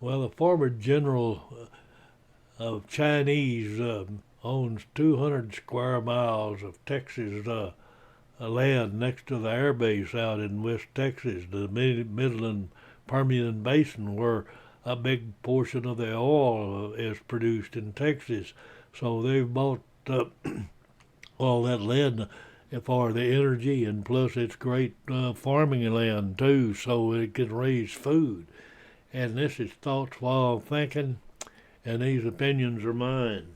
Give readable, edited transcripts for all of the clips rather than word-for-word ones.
Well, the former general of Chinese owns 200 square miles of Texas land next to the air base out in West Texas, the Midland Permian Basin, where a big portion of the oil is produced in Texas. So they've bought all that land for the energy, and plus it's great farming land too, so it can raise food. And this is thoughts while thinking, and these opinions are mine.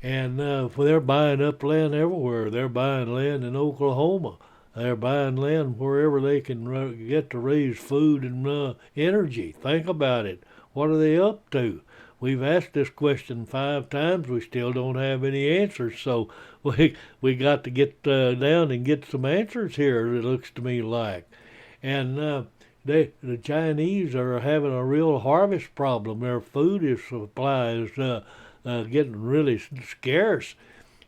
And they're buying up land everywhere. They're buying land in Oklahoma. They're buying land wherever they can get to raise food and energy. Think about it. What are they up to? We've asked this question 5 times. We still don't have any answers. So we got to get down and get some answers here. It looks to me like, and the Chinese are having a real harvest problem. Their food is supply is getting really scarce,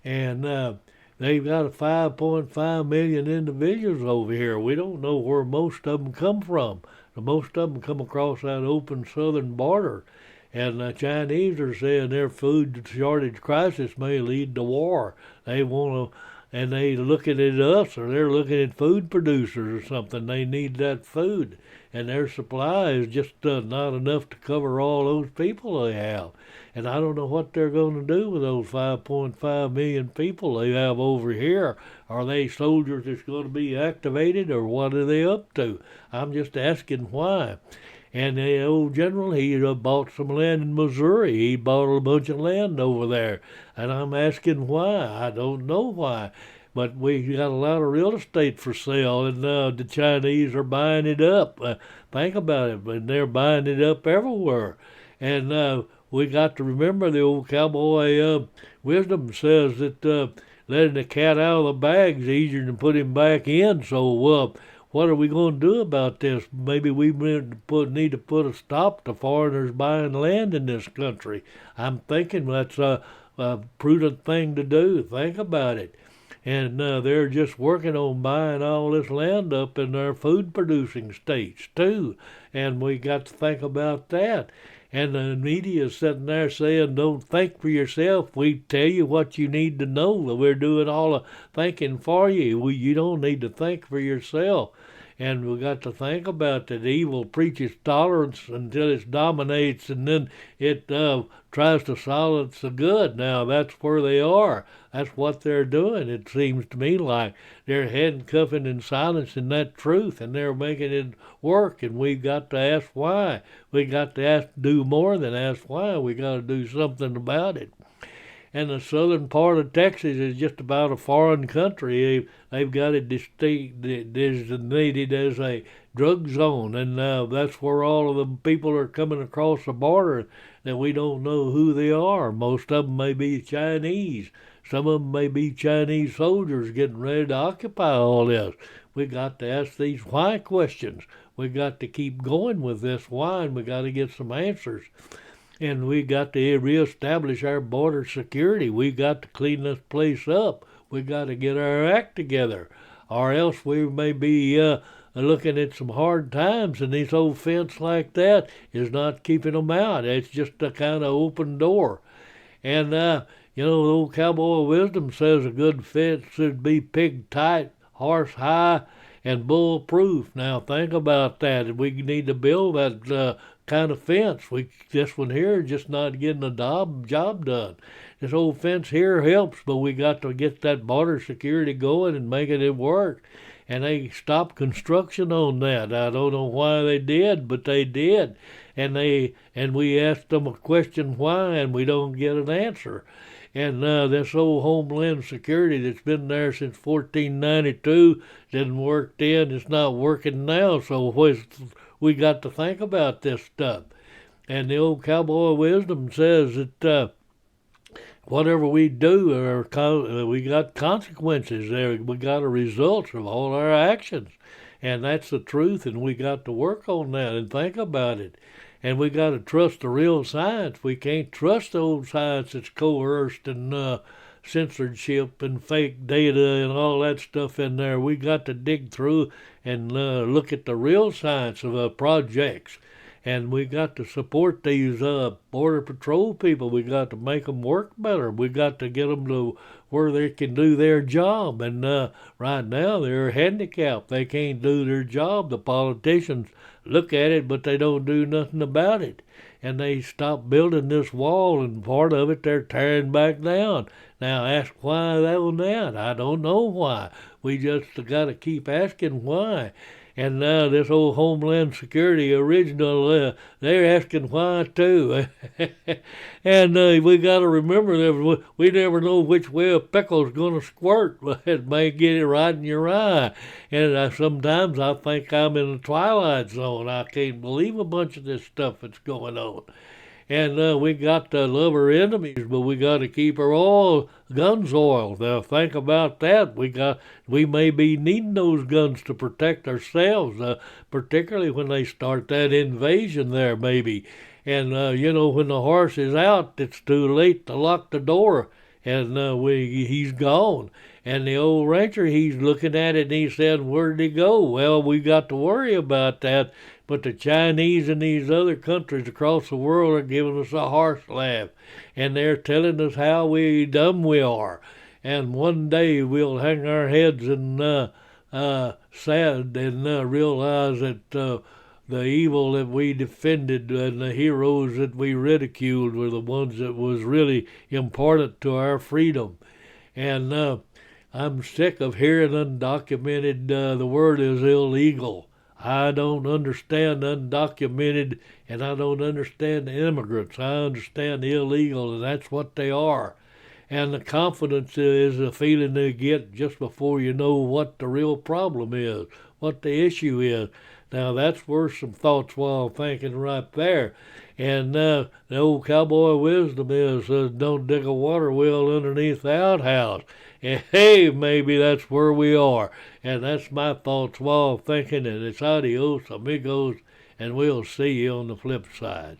and they've got 5.5 million individuals over here. We don't know where most of them come from. Most of them come across that open southern border, and the Chinese are saying their food shortage crisis may lead to war. They want to. And they looking at us, or they're looking at food producers or something. They need that food, and their supply is just not enough to cover all those people they have. And I don't know what they're going to do with those 5.5 million people they have over here. Are they soldiers that's going to be activated, or what are they up to? I'm just asking why. And the old general, he bought some land in Missouri. He bought a bunch of land over there. And I'm asking why. I don't know why. But we got a lot of real estate for sale, and the Chinese are buying it up. Think about it, and they're buying it up everywhere. And we got to remember the old cowboy wisdom says that letting the cat out of the bag is easier than put him back in. So what are we going to do about this? Maybe we need to put a stop to foreigners buying land in this country. I'm thinking that's a prudent thing to do. Think about it. And they're just working on buying all this land up in their food producing states too. And we got to think about that. And the media is sitting there saying, don't think for yourself. We tell you what you need to know. We're doing all the thinking for you. You don't need to think for yourself. And we got to think about that evil preaches tolerance until it dominates, and then it tries to silence the good. Now that's where they are. That's what they're doing. It seems to me like they're handcuffing and silencing that truth, and they're making it work. And we've got to ask why. We got to do more than ask why. We got to do something about it. And the southern part of Texas is just about a foreign country. They've got it designated as a drug zone, and that's where all of the people are coming across the border that we don't know who they are. Most of them may be Chinese. Some of them may be Chinese soldiers getting ready to occupy all this. We got to ask these why questions. We got to keep going with this why, and we got to get some answers. And we got to reestablish our border security. We got to clean this place up. We got to get our act together, or else we may be looking at some hard times. And this old fence like that is not keeping them out. It's just a kind of open door. And the old cowboy wisdom says a good fence should be pig tight, horse high, and bull proof. Now think about that. We need to build that kind of fence. This one here is just not getting a job done. This old fence here helps, but we got to get that border security going and making it work. And they stopped construction on that. I don't know why they did, but they did. And we asked them a question why, and we don't get an answer. And this old Homeland Security that's been there since 1492 didn't work then. It's not working now. So we got to think about this stuff. And the old cowboy wisdom says that whatever we do, we got consequences there. We got a results of all our actions. And that's the truth, and we got to work on that and think about it. And we got to trust the real science. We can't trust the old science that's coerced and censorship and fake data and all that stuff in there. We got to dig through and look at the real science of projects. And we got to support these border patrol people. We got to make them work better. We got to get them to where they can do their job. And right now they're handicapped. They can't do their job. The politicians look at it, but they don't do nothing about it. And they stop building this wall, and part of it they're tearing back down. Now ask why on that. I don't know why. We just got to keep asking why. And now this old Homeland Security original, they're asking why too. And we got to remember that we never know which way a pickle's going to squirt. It may get it right in your eye. And sometimes I think I'm in the twilight zone. I can't believe a bunch of this stuff that's going on. And we got to love our enemies, but we got to keep our guns oiled. Now think about that. We may be needing those guns to protect ourselves, particularly when they start that invasion there, maybe. And when the horse is out, it's too late to lock the door, and he's gone. And the old rancher, he's looking at it and he said, "Where'd he go?" Well, we got to worry about that. But the Chinese and these other countries across the world are giving us a harsh laugh. And they're telling us how dumb we are. And one day we'll hang our heads and sad and realize that the evil that we defended and the heroes that we ridiculed were the ones that was really important to our freedom. And I'm sick of hearing undocumented, the word is illegal. I don't understand undocumented, and I don't understand the immigrants. I understand the illegal, and that's what they are. And the confidence is a feeling they get just before you know what the real problem is, what the issue is. Now that's worth some thoughts while thinking right there. And the old cowboy wisdom is don't dig a water well underneath the outhouse. And hey, maybe that's where we are. And that's my thoughts while thinking, and it's adios, amigos, and we'll see you on the flip side.